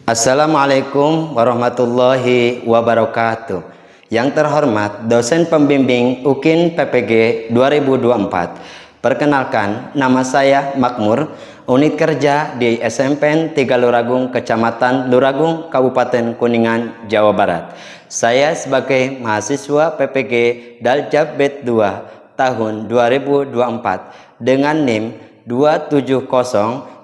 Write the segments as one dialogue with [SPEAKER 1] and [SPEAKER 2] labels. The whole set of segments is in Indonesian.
[SPEAKER 1] Assalamualaikum warahmatullahi wabarakatuh. Yang terhormat dosen pembimbing UKIN PPG 2024. Perkenalkan, nama saya Makmur, unit kerja di SMPN 3 Luragung, Kecamatan Luragung, Kabupaten Kuningan, Jawa Barat. Saya sebagai mahasiswa PPG Daljab Bet 2 tahun 2024 dengan NIM 27030241299.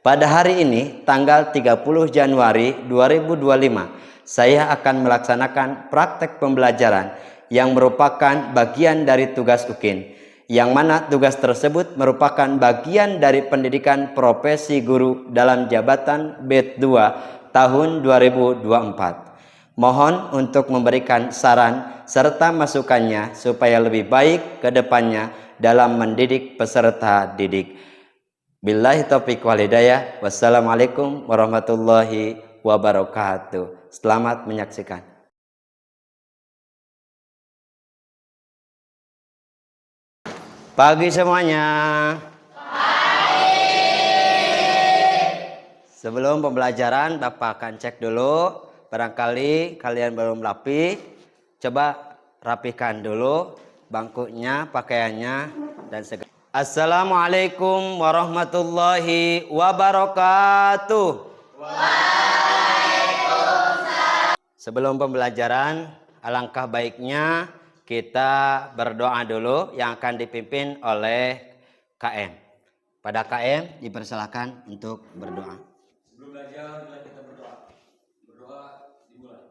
[SPEAKER 1] Pada hari ini, tanggal 30 Januari 2025, saya akan melaksanakan praktek pembelajaran yang merupakan bagian dari tugas UKIN, yang mana tugas tersebut merupakan bagian dari pendidikan profesi guru dalam jabatan Bet 2 tahun 2024. Mohon untuk memberikan saran serta masukannya supaya lebih baik ke depannya dalam mendidik peserta didik. Billahi taufiq wal hidayah. Wassalamualaikum warahmatullahi wabarakatuh. Selamat menyaksikan. Pagi semuanya. Sebelum pembelajaran, Bapak akan cek dulu. Barangkali kalian belum rapi, coba rapikan dulu bangkunya, pakaiannya, dan segala. Assalamualaikum warahmatullahi wabarakatuh. Waalaikumsalam. Sebelum pembelajaran, alangkah baiknya kita berdoa dulu yang akan dipimpin oleh KM. Pada KM dipersilakan untuk berdoa.
[SPEAKER 2] Sebelum belajar, kita berdoa. Berdoa dimulai.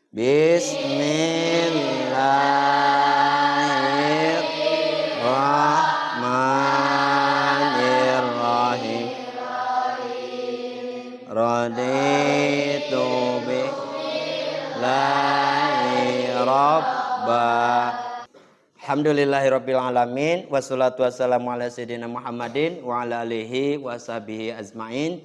[SPEAKER 1] Bismillahirrahmanirrahim. Raditu billahi rabba. Alhamdulillahirabbil alamin, wassalatu wassalamu ala sayyidina Muhammadin wa ala alihi washabihi azmain.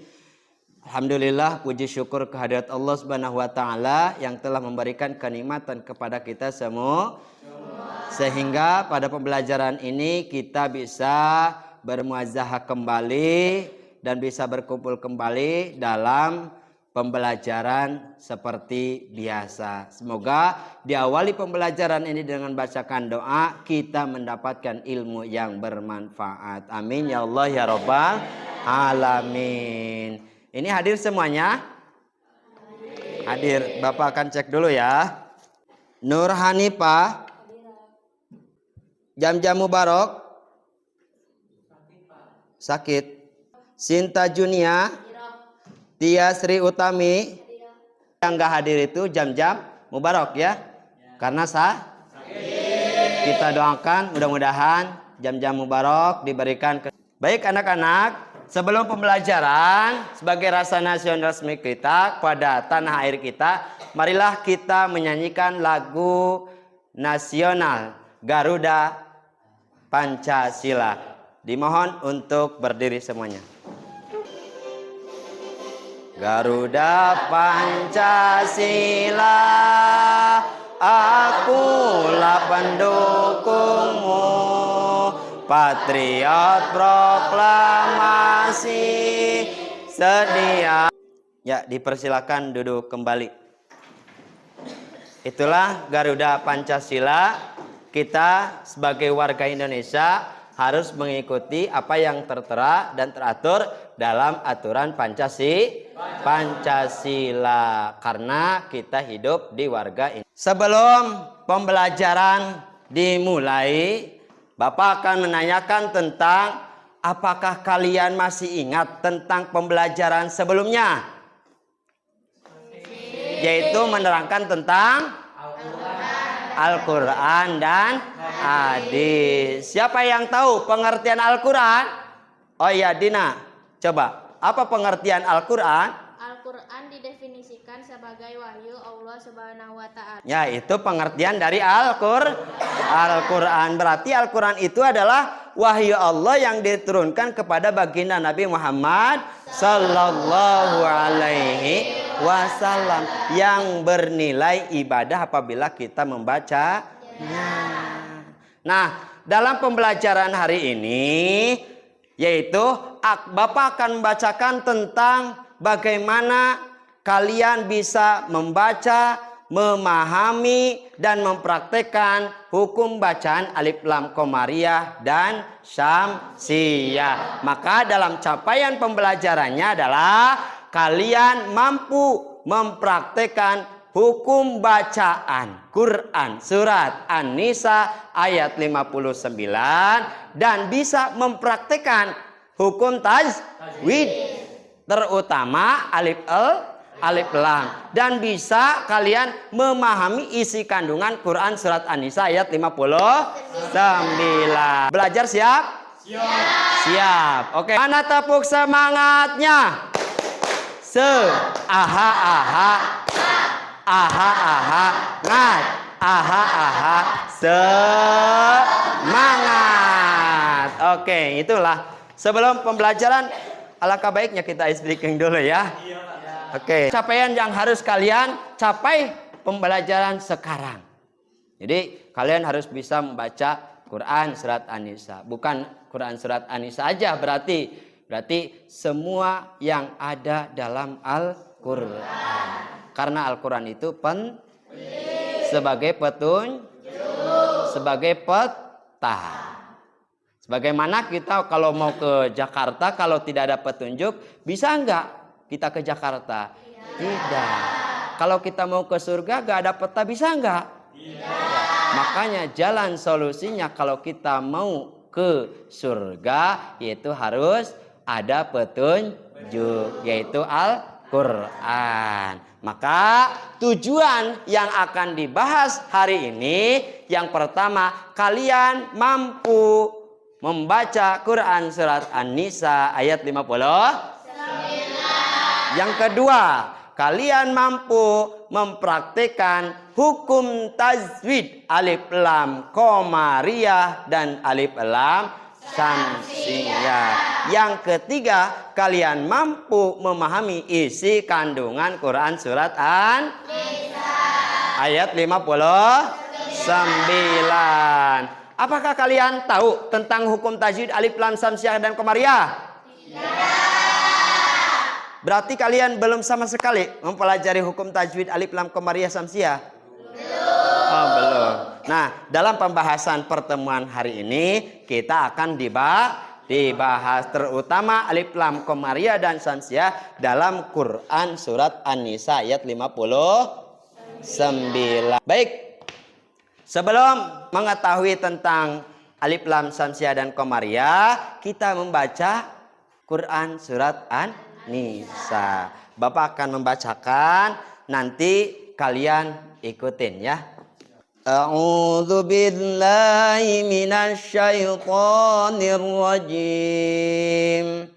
[SPEAKER 1] Alhamdulillah, puji syukur kehadirat Allah Subhanahu wa taala yang telah memberikan kenikmatan kepada kita semua. Sehingga pada pembelajaran ini kita bisa bermuazahah kembali dan bisa berkumpul kembali dalam pembelajaran seperti biasa. Semoga diawali pembelajaran ini dengan bacakan doa, kita mendapatkan ilmu yang bermanfaat. Amin ya Allah ya Rabbal alamin. Ini hadir semuanya? Hadir. Bapak akan cek dulu ya. Nur Hanifah. Jam-jam Mubarak. Sakit. Sinta Junia. Tia Sri Utami. Yang enggak hadir itu jam-jam Mubarak ya. Karena sakit. Kita doakan mudah-mudahan jam-jam Mubarak diberikan ke... Baik anak-anak. Sebelum pembelajaran, sebagai rasa nasionalisme kita pada tanah air kita, marilah kita menyanyikan lagu nasional Garuda Pancasila. Dimohon untuk berdiri semuanya. Garuda Pancasila, akulah pendukungmu. Patriot proklamasi sedia. Ya, dipersilakan duduk kembali. Itulah Garuda Pancasila. Kita sebagai warga Indonesia harus mengikuti apa yang tertera dan teratur dalam aturan Pancasila. Karena kita hidup di warga Indonesia. Sebelum pembelajaran dimulai, Bapak akan menanyakan tentang apakah kalian masih ingat tentang pembelajaran sebelumnya? Yaitu menerangkan tentang Al-Quran dan hadis. Siapa yang tahu pengertian Al-Quran? Oh iya Dina, coba. Apa pengertian Al-Quran?
[SPEAKER 3] Al-Quran didefinisikan sebagai wahyu Allah Subhanahu wa Ta'ala.
[SPEAKER 1] Ya, itu pengertian dari Al-Quran. Berarti Al-Quran itu adalah wahyu Allah yang diturunkan kepada baginda Nabi Muhammad Sallallahu Alaihi Wasallam, yang bernilai ibadah apabila kita membacanya. Nah, dalam pembelajaran hari ini yaitu Bapak akan membacakan tentang bagaimana kalian bisa membaca, memahami, dan mempraktekkan hukum bacaan alif lam komariah dan syamsiyah. Maka dalam capaian pembelajarannya adalah kalian mampu mempraktekkan hukum bacaan Quran surat An-Nisa ayat 59 dan bisa mempraktekkan hukum tajwid terutama alif lam, dan bisa kalian memahami isi kandungan Quran surat An-Nisa ayat 59. Belajar siap? Siap. Oke. Mana tepuk semangatnya? Aha aha. Aha aha. Ngat. Aha aha. Semangat. Oke, itulah. Sebelum pembelajaran, alangkah baiknya kita speaking dulu ya. Oke. Capaian yang harus kalian capai pembelajaran sekarang. Jadi kalian harus bisa membaca Quran surat An-Nisa. Bukan Quran surat An-Nisa aja berarti semua yang ada dalam Al-Quran. Karena Al-Quran itu sebagai petunjuk, sebagai peta. Sebagaimana kita kalau mau ke Jakarta, kalau tidak ada petunjuk, bisa enggak kita ke Jakarta? Tidak. Kalau kita mau ke surga, enggak ada peta, bisa enggak? Tidak. Makanya jalan solusinya kalau kita mau ke surga, yaitu harus ada petunjuk, yaitu Al-Quran. Maka tujuan yang akan dibahas hari ini, yang pertama, kalian mampu membaca Quran surat An-Nisa ayat 50. Yang kedua, kalian mampu mempraktikkan hukum tajwid alif lam komariah dan alif lam syamsiyah. Yang ketiga, kalian mampu memahami isi kandungan Quran surat An-Nisa ayat 59. Apakah kalian tahu tentang hukum tajwid alif lam syamsiyah dan komariah? Tidak. Berarti kalian belum sama sekali mempelajari hukum tajwid alif lam komariah syamsiyah? Belum. Oh, belum. Nah, dalam pembahasan pertemuan hari ini kita akan dibahas terutama alif lam komariah dan syamsiyah dalam Quran surat An-Nisa ayat 59. Baik. Sebelum mengetahui tentang alif lam syamsiyah dan komariah, kita membaca Quran surat An-Nisa. Bapak akan membacakan, nanti kalian ikutin ya. A'udzu billahi minasy syaithanir rajim.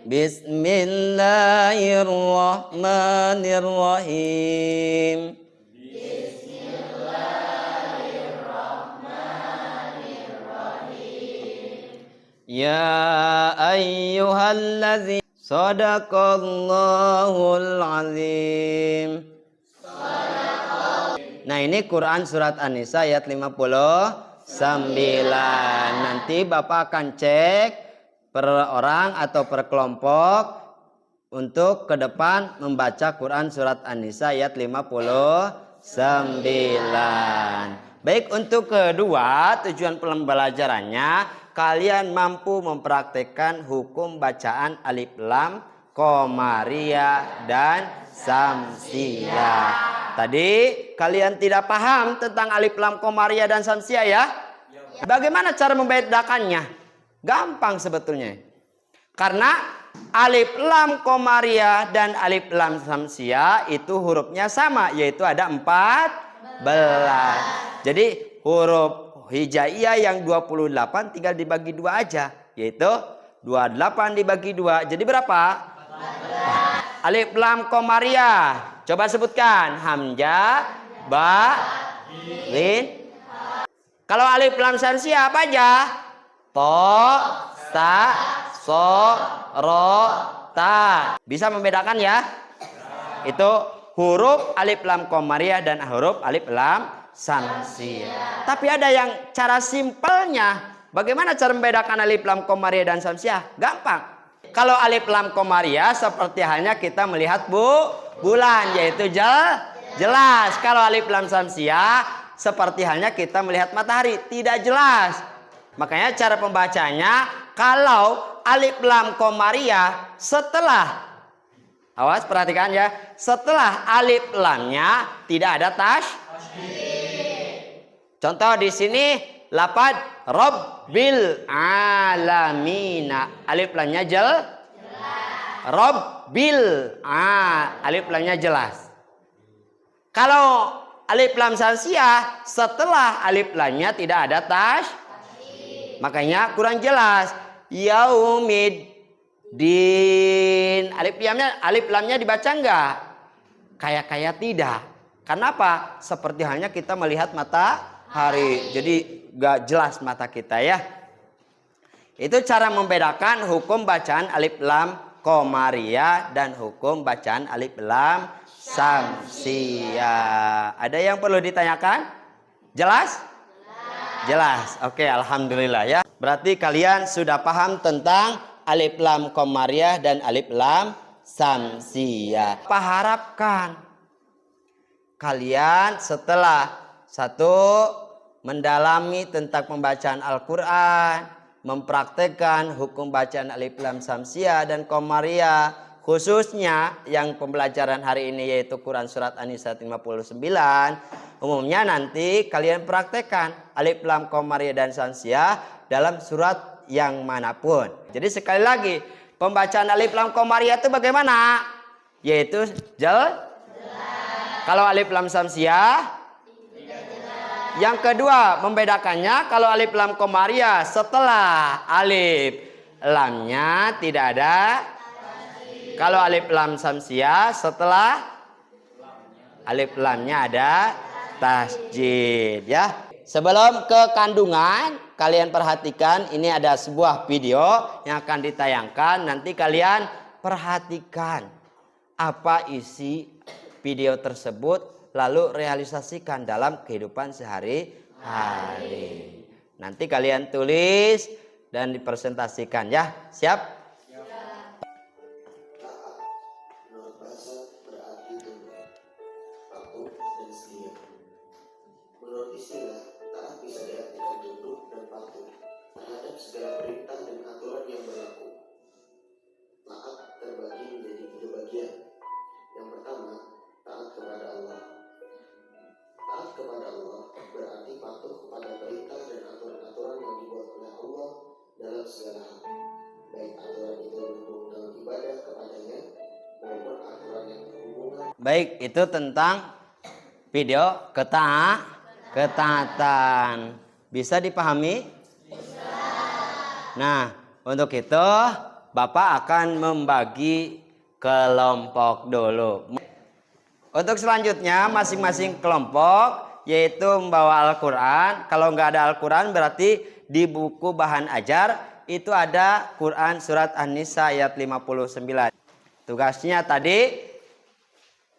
[SPEAKER 1] Bismillahirrahmanirrahim. Ya ayyuhalladzina sadaqallahul azim. Nah, ini Quran surat An-Nisa ayat 59. Nanti Bapak akan cek per orang atau per kelompok untuk ke depan membaca Quran surat An-Nisa ayat 59. Baik, untuk kedua, tujuan pembelajarannya kalian mampu mempraktekkan hukum bacaan alif lam komariah dan syamsiyah. Tadi kalian tidak paham tentang alif lam komariah dan syamsiyah ya? Bagaimana cara membedakannya? Gampang sebetulnya. Karena alif lam komariah dan alif lam syamsiyah itu hurufnya sama, yaitu ada 14. Jadi huruf hijaiyah yang 28 tinggal dibagi 2 aja, yaitu 28 dibagi 2. Jadi berapa? 14. Alif lam komariah. Coba sebutkan. Hamzah, ba, lin. Kalau alif lam syamsiyah apa aja? To, sa, so, ro, ta. Bisa membedakan ya? Itu huruf alif lam qamariyah dan huruf alif lam samsiyah. Tapi ada yang cara simpelnya. Bagaimana cara membedakan alif lam qamariyah dan samsiyah? Gampang. Kalau alif lam qamariyah seperti halnya kita melihat bulan, yaitu jelas. Kalau alif lam samsiyah seperti halnya kita melihat matahari, tidak jelas. Makanya cara pembacanya, kalau alif lam qamariyah setelah, awas perhatikan ya, setelah alif lamnya tidak ada contoh di sini lafaz Rabbil alamina. Alif lamnya jelas. Rabbil alif lamnya jelas. Kalau alif lam samsiyah setelah alif lamnya tidak ada makanya kurang jelas. Yaumiddin. Alif lamnya dibaca enggak? Kayak tidak. Kenapa? Seperti halnya kita melihat matahari. Jadi gak jelas mata kita ya. Itu cara membedakan hukum bacaan alif lam qamariyah dan hukum bacaan alif lam samsiyah. Ada yang perlu ditanyakan? Jelas? Jelas. Oke, alhamdulillah ya. Berarti kalian sudah paham tentang alif lam qamariyah dan alif lam samsiyah. Harapkan kalian setelah mendalami tentang pembacaan Al-Quran, mempraktekkan hukum bacaan alif lam samsiyah dan qamariyah, khususnya yang pembelajaran hari ini yaitu Quran Surat An-Nisa 59. Umumnya nanti kalian praktekkan alif lam qamariyah dan samsiyah dalam surat yang manapun. Jadi sekali lagi, pembacaan alif lam qamariyah itu bagaimana? Yaitu jelas. Kalau alif lam samsiyah, yang kedua membedakannya, kalau alif lam qamariyah setelah alif lamnya tidak ada. Kalau alif lam samsiyah setelah alif lamnya ada tasjid ya. Sebelum ke kandungan, kalian perhatikan ini ada sebuah video yang akan ditayangkan. Nanti kalian perhatikan apa isi video tersebut, lalu realisasikan dalam kehidupan sehari-hari. Nanti kalian tulis dan dipresentasikan ya. Siap?
[SPEAKER 4] Menurut bahasa berarti tunduk, patuh, dan setia. Menurut istilah, taat bisa diartikan tunduk dan patuh terhadap segala perintah dan aturan yang berlaku. Taat terbagi menjadi 3 bagian. Yang pertama, taat kepada Allah. Taat kepada Allah berarti patuh kepada perintah dan aturan-aturan yang dibuat oleh Allah dalam segala hal, baik aturan itu berhubungan dengan ibadah kepadanya maupun aturan yang berhubungan.
[SPEAKER 1] Baik, itu tentang video ketaatan. Bisa dipahami? Bisa. Nah, untuk itu Bapak akan membagi kelompok dulu. Untuk selanjutnya masing-masing kelompok yaitu membawa Al-Quran. Kalau nggak ada Al-Quran berarti di buku bahan ajar itu ada Quran Surat An-Nisa ayat 59. Tugasnya tadi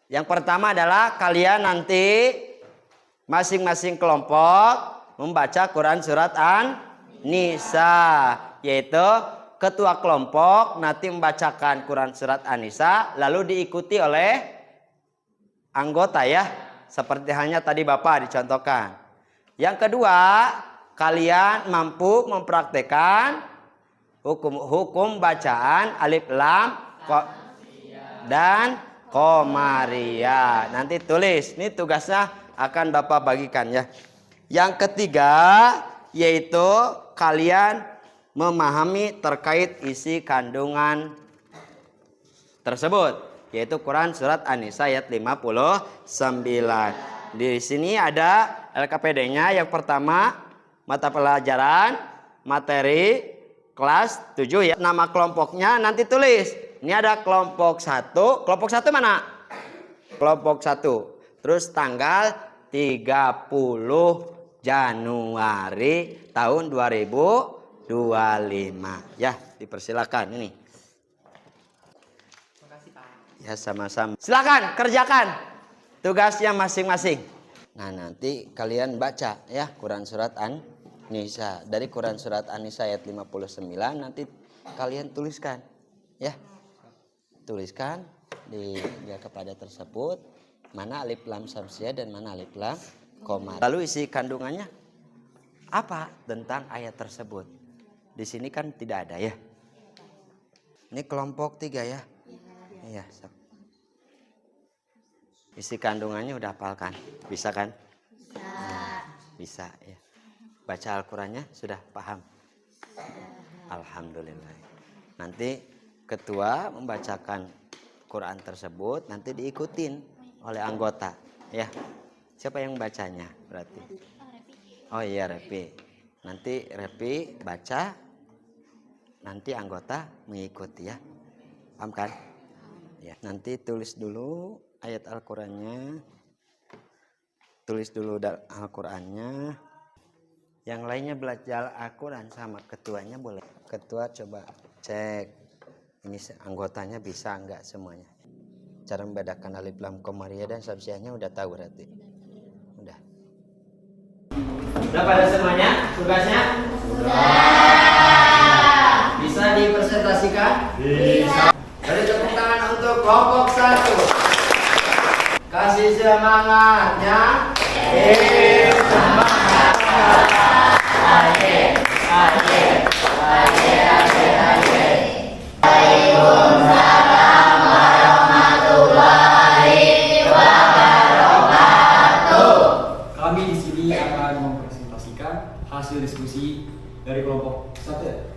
[SPEAKER 1] yang pertama adalah kalian nanti masing-masing kelompok membaca Quran Surat An-Nisa, yaitu ketua kelompok nanti membacakan Quran Surat An-Nisa lalu diikuti oleh anggota ya, seperti halnya tadi Bapak dicontohkan. Yang kedua, kalian mampu mempraktekkan hukum bacaan alif lam dan qamariyah. Nanti tulis, ini tugasnya akan Bapak bagikan ya. Yang ketiga, yaitu kalian memahami terkait isi kandungan tersebut, yaitu Quran Surat An-Nisa ayat 59. Di sini ada LKPD-nya. Yang pertama, mata pelajaran, materi, kelas 7 ya. Nama kelompoknya nanti tulis. Ini ada kelompok 1. Kelompok 1 mana? Kelompok 1. Terus tanggal 30 Januari tahun 2025. Ya, dipersilakan ini. Ya sama-sama. Silakan kerjakan tugasnya masing-masing. Nah, nanti kalian baca ya Quran surat An-Nisa. Dari Quran surat An-Nisa ayat 59 nanti kalian tuliskan ya. Tuliskan di kepada tersebut mana alif lam samsiah dan mana alif lam komar. Lalu isi kandungannya apa tentang ayat tersebut. Di sini kan tidak ada ya. Ini kelompok 3 ya. Iya, isi kandungannya udah hafalkan, bisa kan? Bisa ya. Baca Al-Qurannya sudah paham? Alhamdulillah. Nanti ketua membacakan Quran tersebut, nanti diikutin oleh anggota, ya. Siapa yang bacanya berarti? Oh iya, Repi. Nanti Repi baca, nanti anggota mengikuti ya. Paham kan? Ya, nanti tulis dulu ayat Al-Qurannya. Tulis dulu Al-Qurannya. Yang lainnya belajar Al-Quran sama ketuanya boleh. Ketua coba cek. Ini anggotanya bisa enggak semuanya. Cara membedakan alif lam komariah dan sabsiahnya udah tahu berarti. Udah. Udah pada semuanya tugasnya? Sudah. Bisa dipresentasikan? Bisa. Beri tepuk tangan untuk kelompok 1. Kasih semangatnya. Waalaikumsalam warahmatullahi wabarakatuh.
[SPEAKER 2] Kami di sini akan mempresentasikan hasil diskusi dari kelompok 1.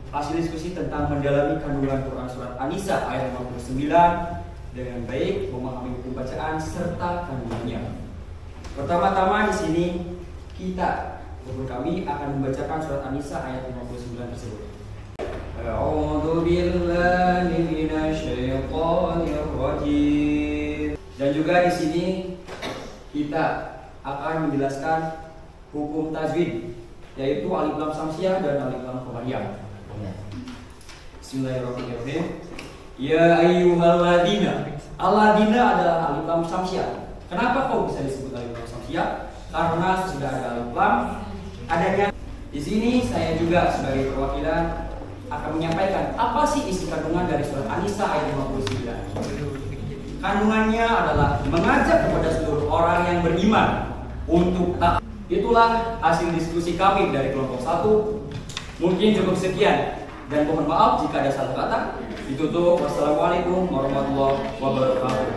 [SPEAKER 2] Hasil diskusi tentang mendalami kandungan Quran surat An-Nisa ayat 59 dengan baik, memahami hukum bacaan serta kandungannya. Pertama-tama di sini kita ataupun kami akan membacakan surat An-Nisa ayat 59 tersebut. A'udzu billahi minasyaitonir rajim. Dan juga di sini kita akan menjelaskan hukum tajwid, yaitu alif lam samsiah dan alif lam qamariyah. Bismillahirrahmanirrahim. Ya ayyuhalladzina. Alladzina adalah alif lam samsiah. Kenapa kok bisa disebut alif lam samsiah? Karena sudah ada alif lam adanya. Di sini saya juga sebagai perwakilan akan menyampaikan apa sih isi kandungan dari surat An-Nisa ayat 59. Kandungannya adalah mengajak kepada seluruh orang yang beriman untuk taat. Itulah hasil diskusi kami dari kelompok 1. Mungkin cukup sekian dan mohon maaf jika ada salah kata. Ditutup. Wassalamualaikum warahmatullahi wabarakatuh.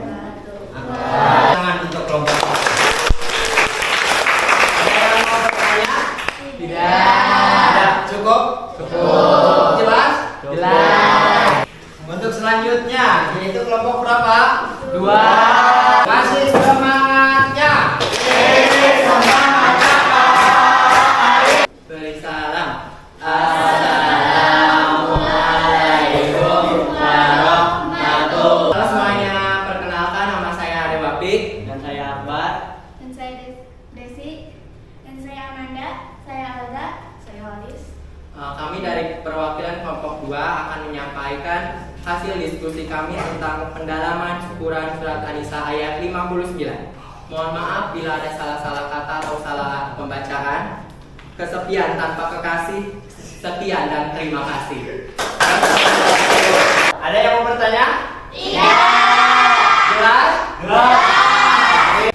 [SPEAKER 1] Tangan untuk kelompok. Ada yang mau bertanya? Tidak. Cukup? Cukup. Jelas? Jelas. Untuk selanjutnya, yaitu kelompok berapa? 2. Kasih semangatnya. Semangatnya. Beri salam. Assalamualaikum warahmatullahi. Halo semuanya, perkenalkan nama saya Ade Wapik dan saya Akbar.
[SPEAKER 3] Dan saya Desi. Dan saya Amanda. Saya Alda. Saya Walis.
[SPEAKER 1] Kami dari perwakilan kelompok 2 akan menyampaikan hasil diskusi kami tentang pendalaman Quran surat An-Nisa ayat 59. Mohon maaf bila ada salah-salah kata atau salah pembacaan. Kesepian tanpa kekasih, sekian dan terima kasih. Ada yang mau bertanya? Iya. Jelas? Jelas.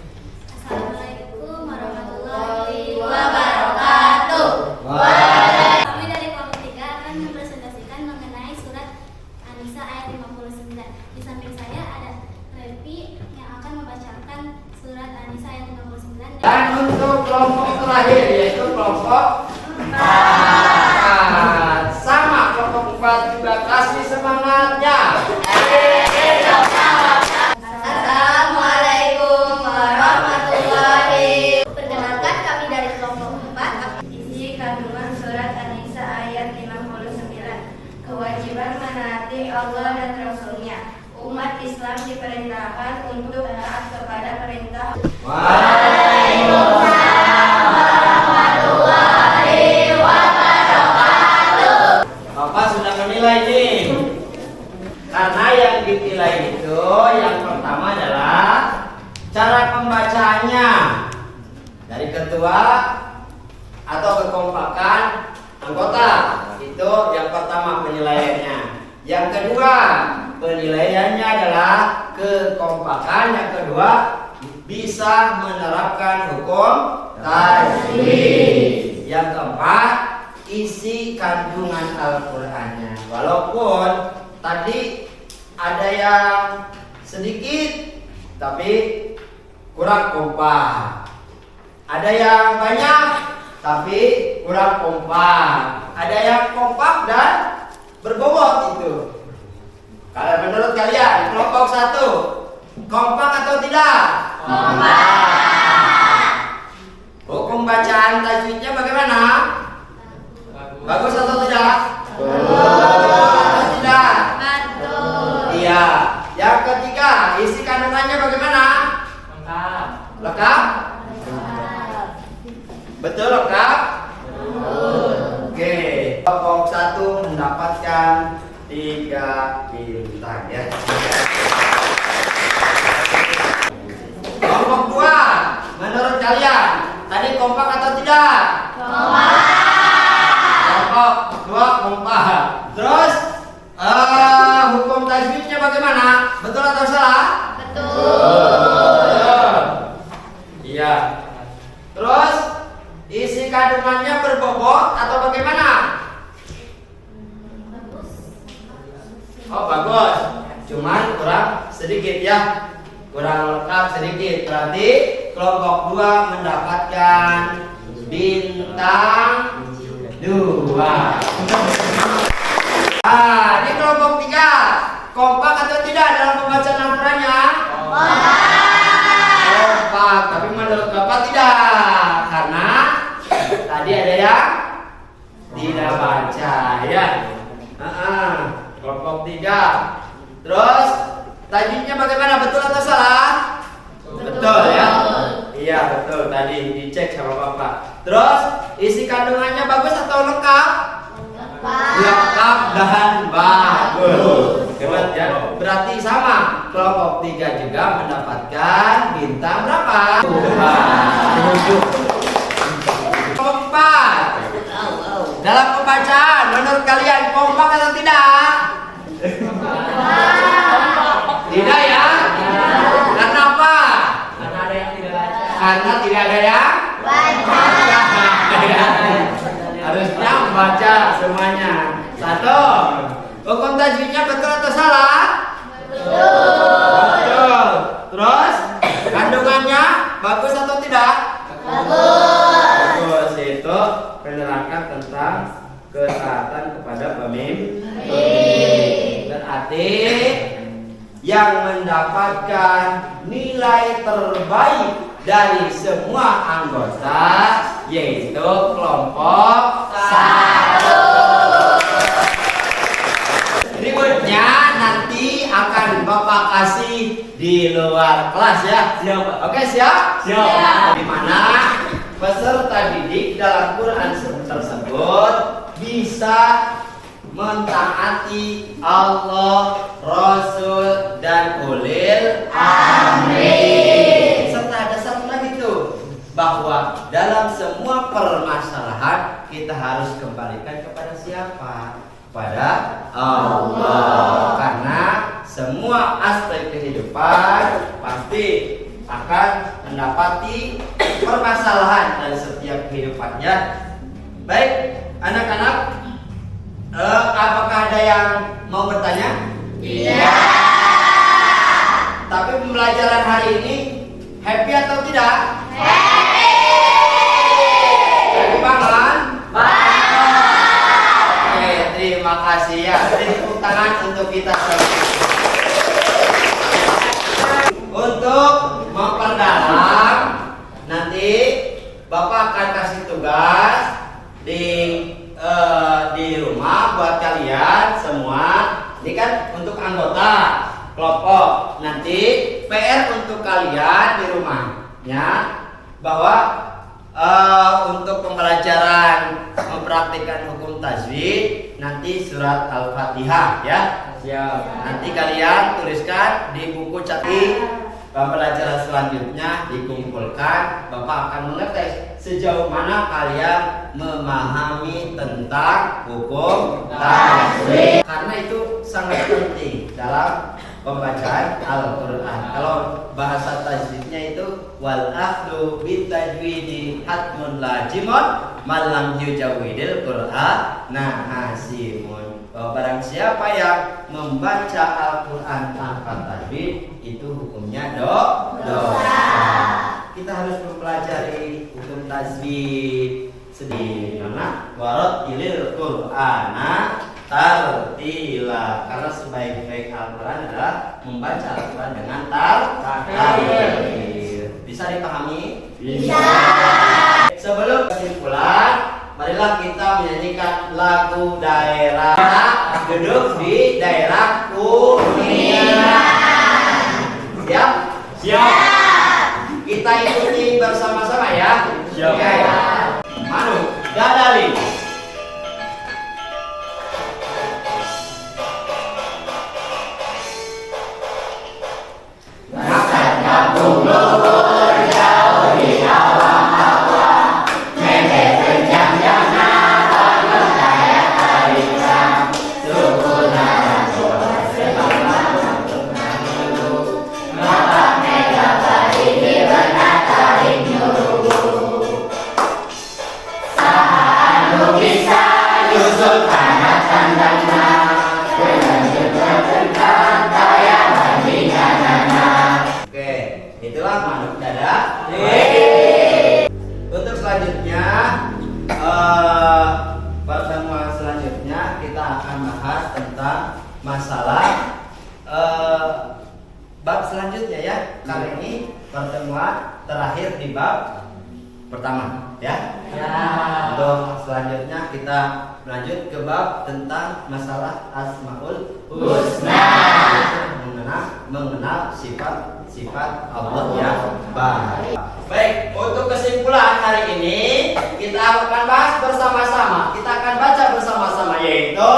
[SPEAKER 3] Assalamualaikum warahmatullahi wabarakatuh. Kami dari kelompok 3 akan mempresentasikan mengenai surat An-Nisa ayat 59. Di samping saya ada Repi yang akan membacakan surat An-Nisa ayat 59.
[SPEAKER 1] Dan untuk kelompok terakhir yaitu kelompok 4. Sama kelompok 4 juga kasih semangatnya.
[SPEAKER 3] Assalamualaikum warahmatullahi. Perkenalkan kami dari kelompok 4.
[SPEAKER 5] Isi kandungan surat An-Nisa ayat 59. Kewajiban menaati Allah dan Rasul-Nya. Umat Islam diperintahkan untuk taat kepada perintah.
[SPEAKER 1] Waalaikumsalam warahmatullahi wabarakatuh. Bapak sudah menilai nih. Karena yang dinilai yang pertama adalah cara pembacaannya dari ketua atau kekompakan anggota. Itu yang pertama penilaiannya. Yang kedua penilaiannya adalah kekompakan. Yang kedua bisa menerapkan hukum tajwid. Yang keempat isi kandungan Al-Qur'annya. Walaupun tadi ada yang sedikit tapi kurang kompak, ada yang banyak tapi kurang kompak, ada yang kompak dan berbobot. Itu kalau menurut kalian kelompok 1 kompak atau tidak? Kompak. Hukum bacaan tajwidnya bagaimana? Bagus atau tidak? Atau tidak? Iya. Yang ketiga, isi kandungannya bagaimana? Lengkap? Betul lengkap? Oke. Kelompok 1 mendapatkan 3 bintang ya. Kelompok 2, menurut kalian tadi kompak atau tidak? Kelompok 2 kompak. Terus hukum tajwidnya bagaimana? Betul atau salah? Betul. Iya. Terus isi kandungannya berbobot atau bagaimana? Oh bagus. Cuman kurang sedikit ya. Kurang lengkap sedikit. Berarti kelompok 2 mendapatkan bintang 2. Ini kelompok 3 kompak atau tidak dalam pembacaan Al-Qur'annya? Kompak, tapi menurut Bapak tidak, karena tadi ada yang tidak baca ya. Kelompok 3. Terus tajwidnya bagaimana? Betul atau salah? Betul ya. Iya betul, tadi dicek sama Bapak. Terus isi kandungannya bagus atau lengkap? Lengkap dan bagus. Hebat ya. Berarti sama. Kelompok 3 juga mendapatkan bintang berapa? 7. Kelompok 4. Dalam pembacaan menurut kalian kompak atau tidak? Tidak ya? Karena apa?
[SPEAKER 2] Karena ada yang tidak baca.
[SPEAKER 1] Karena tidak ada yang baca. Harusnya baca semuanya. 1. Hukum tajwidnya betul atau salah? Betul. Terus kandungannya bagus atau tidak? Bagus. Itu penerangkan tentang ketaatan kepada pemimpin. Berarti yang mendapatkan nilai terbaik dari semua anggota yaitu kelompok 1. Berikutnya nanti akan Bapak kasih di luar kelas ya.
[SPEAKER 2] Siap, Pak.
[SPEAKER 1] Oke, siap?
[SPEAKER 2] Siap.
[SPEAKER 1] Di mana peserta didik dalam Quran tersebut bisa mentaati Allah, Rasul, dan ulil amri. Serta ada satu lagi tuh, bahwa dalam semua permasalahan kita harus kembalikan kepada siapa? Kepada Allah. Karena semua aspek kehidupan pasti akan mendapati permasalahan dari setiap kehidupannya. Baik, anak-anak, apakah ada yang mau bertanya?
[SPEAKER 5] Iya.
[SPEAKER 1] Tapi pembelajaran hari ini happy atau tidak?
[SPEAKER 5] Happy.
[SPEAKER 1] Happy banget? Oke, terima kasih ya. Tepuk tangan untuk kita semua. Untuk memperdalam, nanti Bapak akan kasih tugas di rumah buat kalian semua. Ini kan untuk anggota kelompok. Nanti PR untuk kalian di rumahnya bahwa untuk pembelajaran mempraktikkan hukum tajwid nanti surat Al-Fatihah ya.
[SPEAKER 2] Siap.
[SPEAKER 1] Nanti kalian tuliskan di buku catat. Pembelajaran selanjutnya dikumpulkan. Bapak akan mengetes sejauh mana kalian memahami tentang hukum tajwid. Karena itu sangat penting dalam pembacaan Al-Quran. Kalau bahasa tajwidnya itu wal akhdu bit tajwidi hatmun lajimun malam yujawidil Quran hasimun. Barang siapa yang membaca Al-Quran tanpa tajwid itu hukumnya dosa. Kita harus mempelajari hukum tajwid sedih karena warattilil Qur'ana tartila, karena sebaik-baik Al-Quran adalah membaca Al-Quran dengan tartil. Bisa dipahami?
[SPEAKER 3] Bisa.
[SPEAKER 1] Sebelum kesimpulan, marilah kita menyanyikan lagu daerah. Duduk di daerah Kuningan. Siap?
[SPEAKER 2] Siap.
[SPEAKER 1] Kita ikuti bersama-sama ya.
[SPEAKER 2] Siap.
[SPEAKER 1] Oke. Manu, dadali. Makan kampung luhur jauh di awang-awang, mempet kenyang jangan bangun kayak tarikan, suku nada suara sebab untuk dulu, mata mega bari di benak tarik nyuruh. Saat lu bisa nyusul tanah tandangnya, dengan jengkang kayak bandinganana. Oke, itulah manuk dada. Untuk selanjutnya, pertemuan selanjutnya kita akan bahas tentang masalah bab selanjutnya ya. Kali ini pertemuan terakhir di bab pertama ya. Untuk selanjutnya kita lanjut ke bab tentang masalah Asmaul Husna, mengenal sifat-sifat Allah yang baik. Baik, untuk kesimpulan hari ini kita akan bahas bersama-sama. Kita akan baca bersama-sama yaitu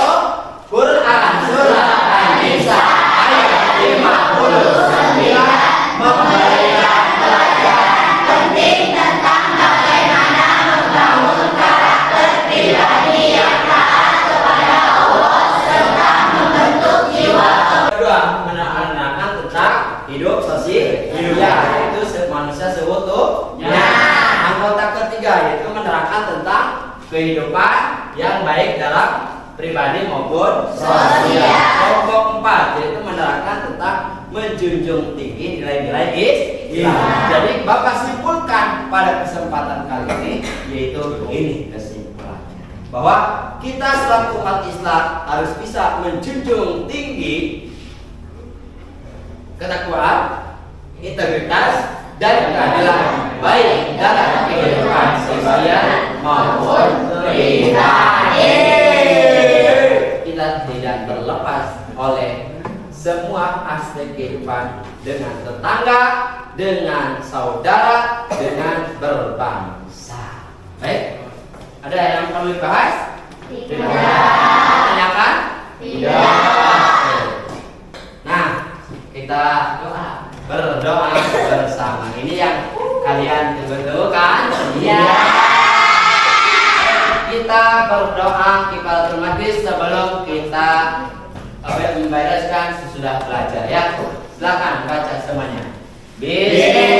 [SPEAKER 1] Quran Surat An-Nisa ayat 59 memberikan pelajaran penting tentang bagaimana membangun karakter pribadi yang taat kepada Allah serta membentuk jiwa. Kedua, menerangkan tentang hidup sosial, yaitu manusia seutuhnya. Anggota ketiga yaitu menerangkan tentang kehidupan yang baik dalam pribadi maupun sosial. Kelompok 4 yaitu menerangkan tentang menjunjung tinggi nilai-nilai Islam. Jadi Bapak simpulkan pada kesempatan kali ini yaitu ini kesimpulannya, bahwa kita selaku umat Islam harus bisa menjunjung tinggi ketakwaan, integritas, dan keadilan baik dalam kehidupan sosial maupun pribadi. Kita tidak terlepas oleh semua aspek kehidupan dengan tetangga, dengan saudara, dengan berbangsa. Baik, ada yang perlu dibahas?
[SPEAKER 3] Tidak.
[SPEAKER 1] Tanyakan?
[SPEAKER 3] Tidak.
[SPEAKER 1] Nah, kita berdoa bersama. Ini yang kalian tunggu kan? Iya. Kita berdoa kifaratul majlis sebelum kita membereskan sesudah belajar ya. Silakan baca semuanya. Bismillah.